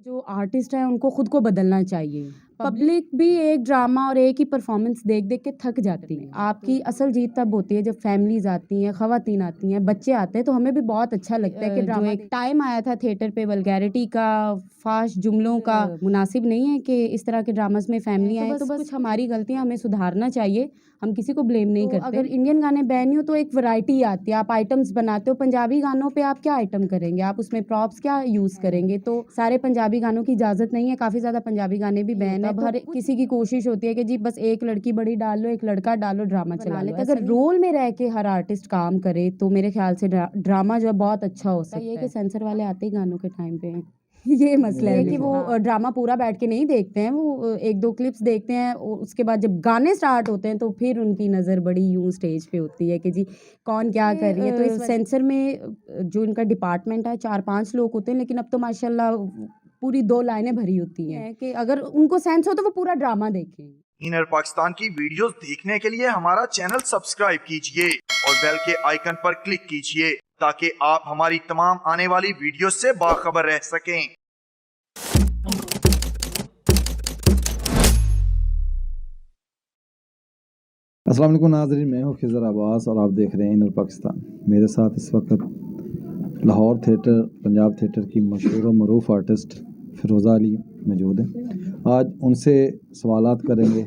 जो आर्टिस्ट हैं उनको खुद को बदलना चाहिए। पब्लिक भी एक ड्रामा और एक ही परफॉर्मेंस देख देख के थक जाती है। आपकी असल जीत तब होती है जब फैमिलीज आती हैं, खवातीन आती हैं, बच्चे आते हैं, तो हमें भी बहुत अच्छा लगता है कि जो एक टाइम आया था थिएटर पे वल्गैरिटी का, फास्ट जुमलों का, मुनासिब नहीं है कि इस तरह के ड्रामास में फैमिली आए। तो बस कुछ हमारी गलतियां हमें सुधारना चाहिए, हम किसी को ब्लेम नहीं करते। अगर इंडियन गाने बैन नहीं हो तो एक वैरायटी आती है, आप आइटम्स बनाते हो। पंजाबी गानों पे आप क्या आइटम करेंगे, आप उसमें प्रॉप्स क्या यूज़ करेंगे? तो सारे पंजाबी गानों की इजाज़त नहीं है, काफ़ी ज़्यादा पंजाबी गाने भी बैन है। अब हर किसी की कोशिश होती है कि जी बस एक लड़की बड़ी डाल लो, एक लड़का डालो, ड्रामा चला लो। अगर रोल में रह के हर आर्टिस्ट काम करे तो मेरे ख्याल से ड्रामा जो है बहुत अच्छा हो सकता है। ये कि सेंसर वाले आते ही गानों के टाइम पे हैं। ये मसला है कि वो ड्रामा पूरा बैठ के नहीं देखते हैं, वो एक दो क्लिप्स देखते हैं, उसके बाद जब गाने स्टार्ट होते हैं तो फिर उनकी नज़र बड़ी यूं स्टेज पे होती है कि जी कौन क्या कर रही है। तो इस सेंसर में जो इनका डिपार्टमेंट है 4-5 लोग होते हैं, लेकिन अब तो माशाल्लाह पूरी 2 लाइनें भरी होती हैं कि अगर उनको सेंस हो तो वो पूरा ड्रामा देखें। इनर पाकिस्तान की वीडियोस देखने के लिए हमारा चैनल सब्सक्राइब कीजिए और बेल के आइकन पर क्लिक कीजिए ताकि आप हमारी तमाम आने वाली वीडियोस से बाखबर रह सकें। अस्सलाम वालेकुम नाज़रीन, मैं हूँ खिज़र अब्बास और आप देख रहे हैं इनर पाकिस्तान। मेरे साथ इस वक्त लाहौर थिएटर, पंजाब थिएटर की मशहूर और मरूफ आर्टिस्ट फ़िरोज़ा अली मौजूद हैं। आज उनसे सवालात करेंगे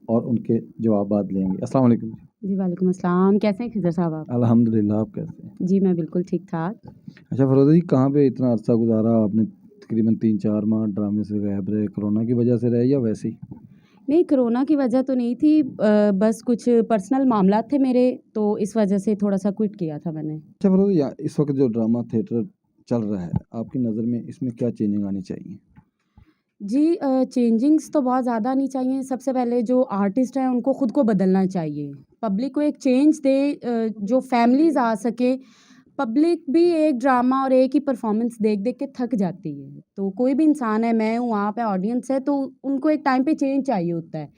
और उनके जवाबात लेंगे। अस्सलाम वालेकुम। जी वालेकुम अस्सलाम। कैसे हैं खिज़र साहब आप? अल्हम्दुलिल्लाह, आप कैसे हैं? जी मैं बिल्कुल ठीक ठाक। अच्छा फ़िरोज़ा जी, कहाँ पे इतना अरसा गुजारा आपने? तकरीबन 3-4 माह ड्रामे से गायब रहे, कोरोना की वजह से रहे या वैसे ही? नहीं, कोरोना की वजह तो नहीं थी, बस कुछ पर्सनल मामलात थे मेरे, तो इस वजह से थोड़ा-सा क्विट किया था मैंने। अच्छा फ़िरोज़ा, इस वक्त जो ड्रामा थिएटर चल रहा है, आपकी नज़र में इसमें क्या चेंजिंग आनी चाहिए? जी चेंजिंग्स तो बहुत ज़्यादा नहीं चाहिए। सबसे पहले जो आर्टिस्ट हैं उनको खुद को बदलना चाहिए। पब्लिक को एक चेंज दे, जो फैमिलीज़ आ सके। पब्लिक भी एक ड्रामा और एक ही परफॉर्मेंस देख देख के थक जाती है। तो कोई भी इंसान है, मैं हूँ, आप है, ऑडियंस है, तो उनको एक टाइम पे चेंज चाहिए होता है।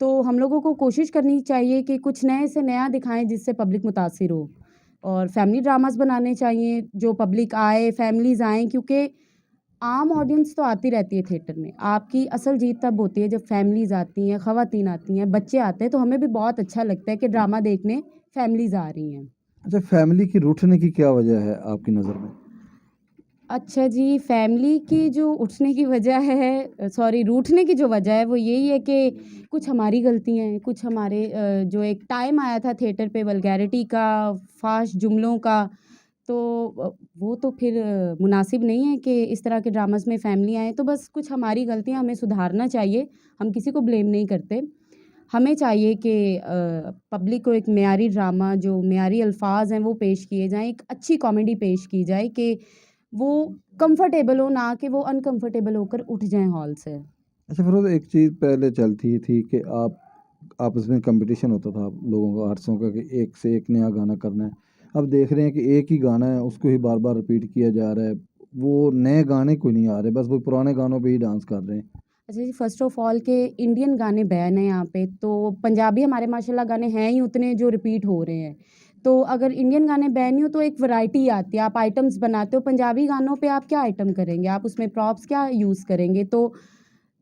तो हम लोगों को कोशिश करनी चाहिए कि कुछ नए से नया दिखाएँ जिससे पब्लिक मुतासिर हो। और फैमिली ड्रामास बनाने चाहिए, जो पब्लिक आए, फैमिलीज़ आएँ, क्योंकि आम ऑडियंस तो आती रहती है थिएटर में। आपकी असल जीत तब होती है जब फैमिलीज़ आती हैं, खवातीन आती हैं, बच्चे आते हैं, तो हमें भी बहुत अच्छा लगता है कि ड्रामा देखने फैमिलीज़ आ रही हैं। अच्छा, फैमिली की रूठने की क्या वजह है आपकी नज़र में? अच्छा जी, फैमिली की जो उठने की वजह है, सॉरी, रूठने की जो वजह है वो यही है कि कुछ हमारी गलतियाँ हैं, कुछ हमारे जो एक टाइम आया था थिएटर पे वल्गैरिटी का, फास्ट जुमलों का, तो वो तो फिर मुनासिब नहीं है कि इस तरह के ड्रामास में फैमिली आए। तो बस कुछ हमारी गलतियाँ हमें सुधारना चाहिए, हम किसी को ब्लेम नहीं करते। हमें चाहिए कि पब्लिक को एक मेयारी ड्रामा, जो मेयारी अल्फाज हैं वो पेश किए जाएँ, एक अच्छी कॉमेडी पेश की जाए कि वो कंफर्टेबल हो, ना कि वो अनकंफर्टेबल होकर उठ जाएँ हॉल से। अच्छा फ़िरोज़, एक चीज़ पहले चलती थी कि आप आपस में कंपटीशन होता था आप लोगों का, आर्टिस्टों का, कि एक से एक नया गाना करना है। अब देख रहे हैं कि एक ही गाना है, उसको ही बार-बार रिपीट किया जा रहा है। वो नए गाने कोई नहीं आ रहे, बस वो पुराने गानों पे ही डांस कर रहे हैं। अच्छा जी, फ़र्स्ट ऑफ़ ऑल के इंडियन गाने बैन हैं यहाँ पे, तो पंजाबी हमारे माशाल्लाह गाने हैं ही उतने जो रिपीट हो रहे हैं। तो अगर इंडियन गाने बैन नहीं हो तो एक वैरायटी आती है, आप आइटम्स बनाते हो। पंजाबी गानों पे आप क्या आइटम करेंगे, आप उसमें प्रॉप्स क्या यूज़ करेंगे? तो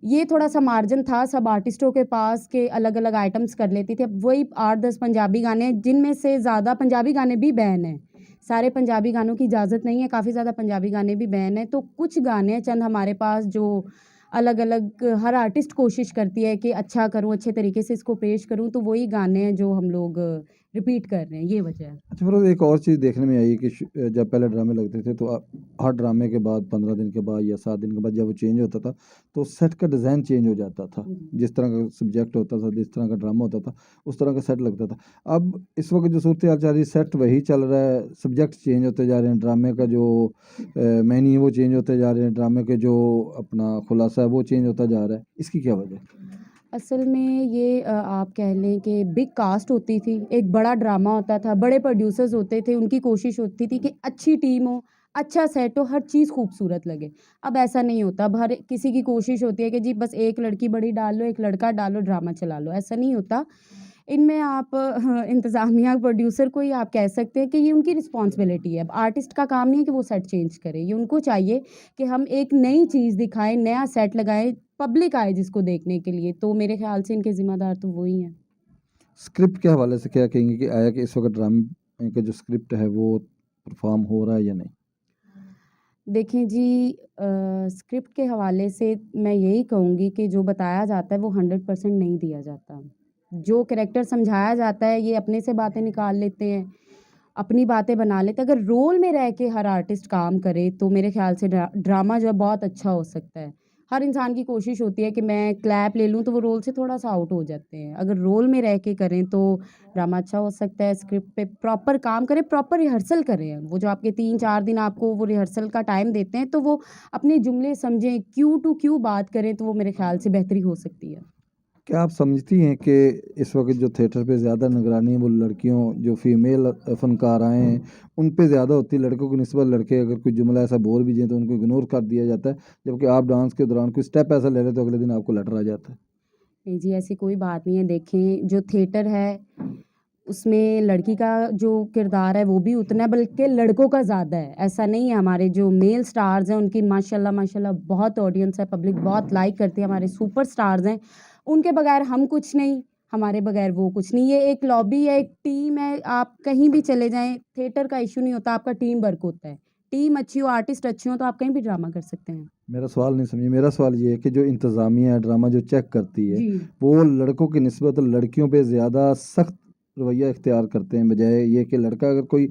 ये थोड़ा-सा मार्जिन था सब आर्टिस्टों के पास के अलग-अलग आइटम्स कर लेती थी। अब वही 8-10 पंजाबी गाने हैं, जिनमें से ज़्यादा पंजाबी गाने भी बैन हैं। सारे पंजाबी गानों की इजाज़त नहीं है, काफ़ी ज़्यादा पंजाबी गाने भी बैन हैं। तो कुछ गाने हैं चंद हमारे पास जो अलग-अलग हर आर्टिस्ट कोशिश करती है कि अच्छा करूँ, अच्छे तरीके से इसको पेश करूँ, तो वही गाने हैं जो हम लोग रिपीट कर रहे हैं, ये वजह है। अच्छा फ़िरोज़, एक और चीज़ देखने में आई कि जब पहले ड्रामे लगते थे तो हर ड्रामे के बाद 15 दिन के बाद या 7 दिन के बाद जब वो चेंज होता था तो सेट का डिज़ाइन चेंज हो जाता था। जिस तरह का सब्जेक्ट होता था, जिस तरह का ड्रामा होता था, उस तरह का सेट लगता था। अब इस वक्त जो सूरत हाल चल रही है, सेट वही चल रहा है, सब्जेक्ट चेंज होते जा रहे हैं, ड्रामे का जो मैनी है वो चेंज होते जा रहे हैं, ड्रामे के जो अपना खुलासा है वो चेंज होता जा रहा है। इसकी क्या वजह है? असल में ये आप कह लें कि बिग कास्ट होती थी, एक बड़ा ड्रामा होता था, बड़े प्रोड्यूसर्स होते थे, उनकी कोशिश होती थी कि अच्छी टीम हो, अच्छा सेट हो, हर चीज़ खूबसूरत लगे। अब ऐसा नहीं होता, अब हर किसी की कोशिश होती है कि जी बस एक लड़की बड़ी डाल लो, एक लड़का डालो, ड्रामा चला लो, ऐसा नहीं होता। इनमें आप इंतज़ामिया प्रोड्यूसर को ही आप कह सकते हैं कि ये उनकी रिस्पॉन्सिबिलिटी है। अब आर्टिस्ट का काम नहीं है कि वो सेट चेंज करे, ये उनको चाहिए कि हम एक नई चीज़ दिखाएँ, नया सेट लगाएँ, पब्लिक आए जिसको देखने के लिए। तो मेरे ख़्याल से इनके ज़िम्मेदार तो वो ही हैं। स्क्रिप्ट के हवाले से क्या कहेंगे कि आया कि इस वक्त ड्रामे का जो स्क्रिप्ट है वो परफॉर्म हो रहा है या नहीं? देखें जी, स्क्रिप्ट के हवाले से मैं यही कहूँगी कि जो बताया जाता है वो 100% नहीं दिया जाता। जो कैरेक्टर समझाया जाता है ये अपने से बातें निकाल लेते हैं, अपनी बातें बना लेते हैं। अगर रोल में रह के हर आर्टिस्ट काम करे तो मेरे ख़्याल से ड्रामा जो है बहुत अच्छा हो सकता है। हर इंसान की कोशिश होती है कि मैं क्लैप ले लूँ तो वो रोल से थोड़ा-सा आउट हो जाते हैं। अगर रोल में रह के करें तो ड्रामा अच्छा हो सकता है। स्क्रिप्ट पे प्रॉपर काम करें, प्रॉपर रिहर्सल करें। वो जो आपके 3-4 दिन आपको वो रिहर्सल का टाइम देते हैं तो वो अपने जुमले समझें, क्यू टू क्यू बात करें तो वो मेरे ख़्याल से बेहतरी हो सकती है। क्या आप समझती हैं कि इस वक्त जो थिएटर पे ज़्यादा निगरानी है वो लड़कियों जो फीमेल फ़नकार आए हैं उन पे ज़्यादा होती है, लड़कों की निस्बत लड़के अगर कोई जुमला ऐसा बोल भी जाए तो उनको इग्नोर कर दिया जाता है, जबकि आप डांस के दौरान कोई स्टेप ऐसा ले लें तो अगले दिन आपको लेटर आ जाता है? नहीं जी, ऐसी कोई बात नहीं है। देखें, जो थिएटर है उसमें लड़की का जो किरदार है वो भी उतना है, बल्कि लड़कों का ज़्यादा है। ऐसा नहीं है, हमारे जो मेल स्टार्स हैं उनकी माशाल्लाह माशाल्लाह बहुत ऑडियंस है, पब्लिक बहुत लाइक करती है। हमारे सुपर स्टार्स हैं, उनके बगैर हम कुछ नहीं, हमारे बगैर वो कुछ नहीं। ये एक लॉबी है, एक टीम है। आप कहीं भी चले जाएँ, थिएटर का इश्यू नहीं होता, आपका टीम वर्क होता है। टीम अच्छी हो, आर्टिस्ट अच्छे हों तो आप कहीं भी ड्रामा कर सकते हैं। मेरा सवाल नहीं समझिए, मेरा सवाल ये है कि जो इंतज़ामिया है ड्रामा जो चेक करती है जी। वो लड़कों की निस्बत लड़कियों पे ज़्यादा सख्त रवैया इख्तियार करते हैं, बजाय ये कि लड़का अगर कोई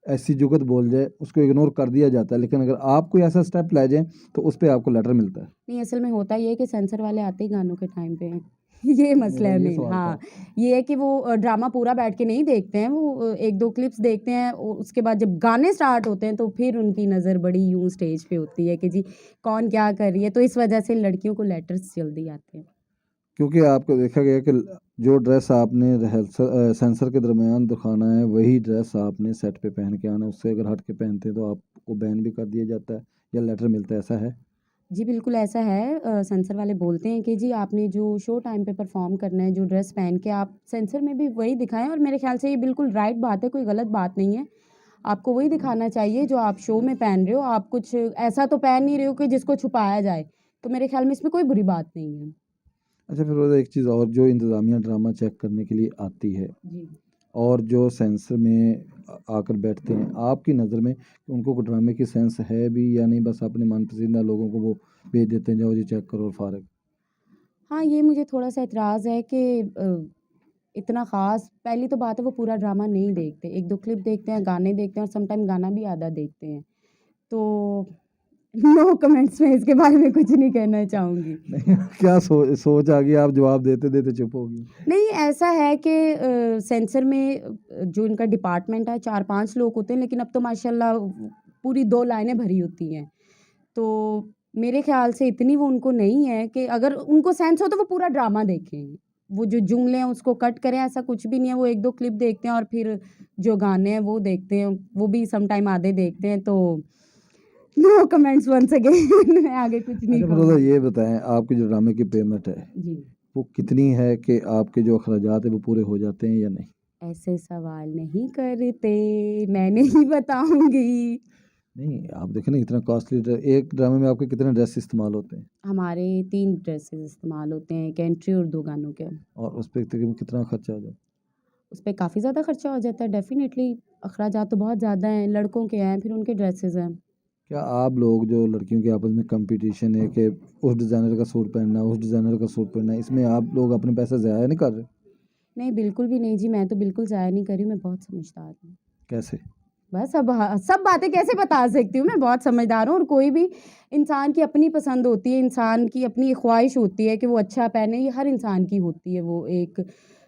ऐसी जुगत बोल जाए उसको इग्नोर कर दिया जाता है, लेकिन अगर आप कोई ऐसा स्टेप ले जाएं तो उस पे आपको लेटर मिलता है। नहीं, असल में होता ये है कि सेंसर वाले आते ही गानों के टाइम पे हैं। ये मसला मेरा है ये मेन। सवाल हाँ, था। ये है कि वो ड्रामा पूरा बैठ के नहीं देखते हैं, वो 1-2 क्लिप्स देखते हैं। उसके बाद जब गाने स्टार्ट होते हैं तो फिर उनकी नज़र बड़ी यूँ स्टेज पे होती है कि जी कौन क्या कर रही है, तो इस वजह से लड़कियों को लेटर्स जल्दी आते हैं। क्योंकि आपको देखा गया कि जो ड्रेस आपने सेंसर के दरमियान दिखाना है वही ड्रेस आपने सेट पे पहन के आना है, उससे अगर हट के पहनते हैं तो आपको बैन भी कर दिया जाता है या लेटर मिलता है, ऐसा है? जी, बिल्कुल ऐसा है। सेंसर वाले बोलते हैं कि जी आपने जो शो टाइम पे परफ़ॉर्म करना है, जो ड्रेस पहन के आप सेंसर में भी वही दिखाएँ, और मेरे ख़्याल से ये बिल्कुल राइट बात है, कोई गलत बात नहीं है। आपको वही दिखाना चाहिए जो आप शो में पहन रहे हो। आप कुछ ऐसा तो पहन नहीं रहे हो कि जिसको छुपाया जाए। तो मेरे ख़्याल में इसमें कोई बुरी बात नहीं है। अच्छा, फिर वो एक चीज़ और, जो इंतज़ामिया ड्रामा चेक करने के लिए आती है जी। और जो सेंसर में आकर बैठते हैं, आपकी नज़र में उनको कोई ड्रामे की सेंस है भी या नहीं, बस अपने मनपसंदीदा लोगों को वो भेज देते हैं, जाओ जी चेक करो और फारग? हाँ, ये मुझे थोड़ा-सा एतराज़ है कि इतना ख़ास पहली तो बात है वो पूरा ड्रामा नहीं देखते। 1-2 क्लिप देखते हैं, गाने देखते हैं और समटाइम गाना भी आधा देखते हैं। तो नो कमेंट्स, मैं इसके बारे में कुछ नहीं कहना चाहूँगी। नहीं, क्या सोच आ गई, आप जवाब देते-देते चुप हो गई? नहीं, ऐसा है कि सेंसर में जो इनका डिपार्टमेंट है 4-5 लोग होते हैं, लेकिन अब तो माशाल्लाह पूरी 2 लाइनें भरी होती हैं। तो मेरे ख़्याल से इतनी वो उनको नहीं है कि अगर उनको सेंस हो तो वो पूरा ड्रामा देखें। वो जो जुमले हैं उसको कट करें, ऐसा कुछ भी नहीं है। वो 1-2 क्लिप देखते हैं और फिर जो गाने हैं वो देखते हैं, वो भी सम टाइम आधे देखते हैं। तो नो कमेंट्स वन्स अगेन। मैं आगे कुछ नहीं अच्छा, फिर तो कहूँगी। ये बताएँ, आपकी जो ड्रामे की पेमेंट है जी। वो कितनी है कि आपके जो अखराजात है वो पूरे हो जाते हैं या नहीं? ऐसे सवाल नहीं करते, मैं नहीं बताऊँगी। नहीं, आप देखें ना इतना कॉस्टली एक ड्रामे में आपके कितने ड्रेस इस्तेमाल होते हैं हमारे 3 ड्रेसेस इस्तेमाल होते हैं, एक एंट्री और 2 गानों के। और उस पे तकरीबन कितना खर्चा आ जाता है? उस पे काफ़ी ज़्यादा खर्चा हो जाता है डेफ़िनेटली। अखराजात तो बहुत ज़्यादा हैं, लड़कों के हैं, फिर उनके ड्रेसेस हैं। क्या आप लोग जो लड़कियों के आपस में कंपटीशन है कि उस डिज़ाइनर का सूट पहनना, उस डिज़ाइनर का सूट पहनना, इसमें आप लोग अपने पैसे ज़ाया नहीं कर रहे? नहीं, बिल्कुल भी नहीं जी, मैं तो बिल्कुल ज़ाया नहीं कर रही हूँ, मैं बहुत समझदार हूँ। कैसे? बस अब सब बातें कैसे बता सकती हूँ, मैं बहुत समझदार हूँ। और कोई भी इंसान की अपनी पसंद होती है, इंसान की अपनी एक ख्वाहिश होती है कि वो अच्छा पहने, ये हर इंसान की होती है। वो एक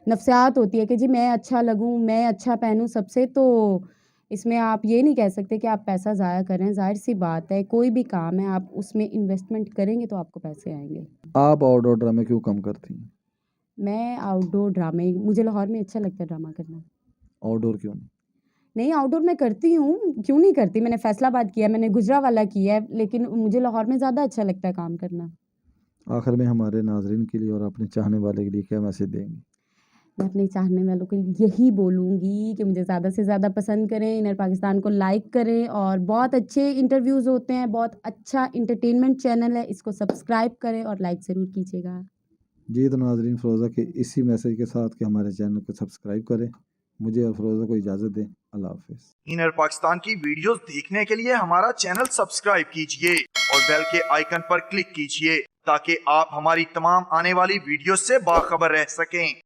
नफ़्सियात होती है कि जी मैं अच्छा लगूँ, मैं अच्छा पहनूँ सबसे। तो इसमें आप ये नहीं कह सकते कि आप पैसा ज़ाया कर रहे हैं। ज़ाहिर-सी बात है, कोई भी काम है आप उसमें इन्वेस्टमेंट करेंगे तो आपको पैसे आएँगे। आप आउटडोर ड्रामे क्यों कम करती हैं? मैं आउटडोर ड्रामे, मुझे लाहौर में अच्छा लगता है ड्रामा करना। आउटडोर क्यों नहीं? नहीं, आउटडोर मैं करती हूँ, क्यों नहीं करती? मैंने फैसलाबाद किया है, मैंने गुजराँवाला किया है, लेकिन मुझे लाहौर में ज़्यादा अच्छा लगता है काम करना। आखिर में हमारे नाज़रीन के लिए और अपने चाहने वाले के लिए क्या मैसेज देंगी? मैं अपने चाहने वालों को यही बोलूँगी कि मुझे ज़्यादा से ज़्यादा पसंद करें, इनर पाकिस्तान को लाइक करें और बहुत अच्छे इंटरव्यूज़ होते हैं, बहुत अच्छा एंटरटेनमेंट चैनल है, इसको सब्सक्राइब करें और लाइक ज़रूर कीजिएगा। जी तो नाजरीन, फ़िरोज़ा के इसी मैसेज के साथ कि हमारे चैनल को सब्सक्राइब करें, मुझे और फ़िरोज़ा को इजाज़त दें। अल्लाह हाफ़िज़। इनर पाकिस्तान की वीडियोस देखने के लिए हमारा चैनल सब्सक्राइब कीजिए और बेल के आइकन पर क्लिक कीजिए ताकि आप हमारी तमाम आने वाली वीडियोस से बाखबर रह सकें।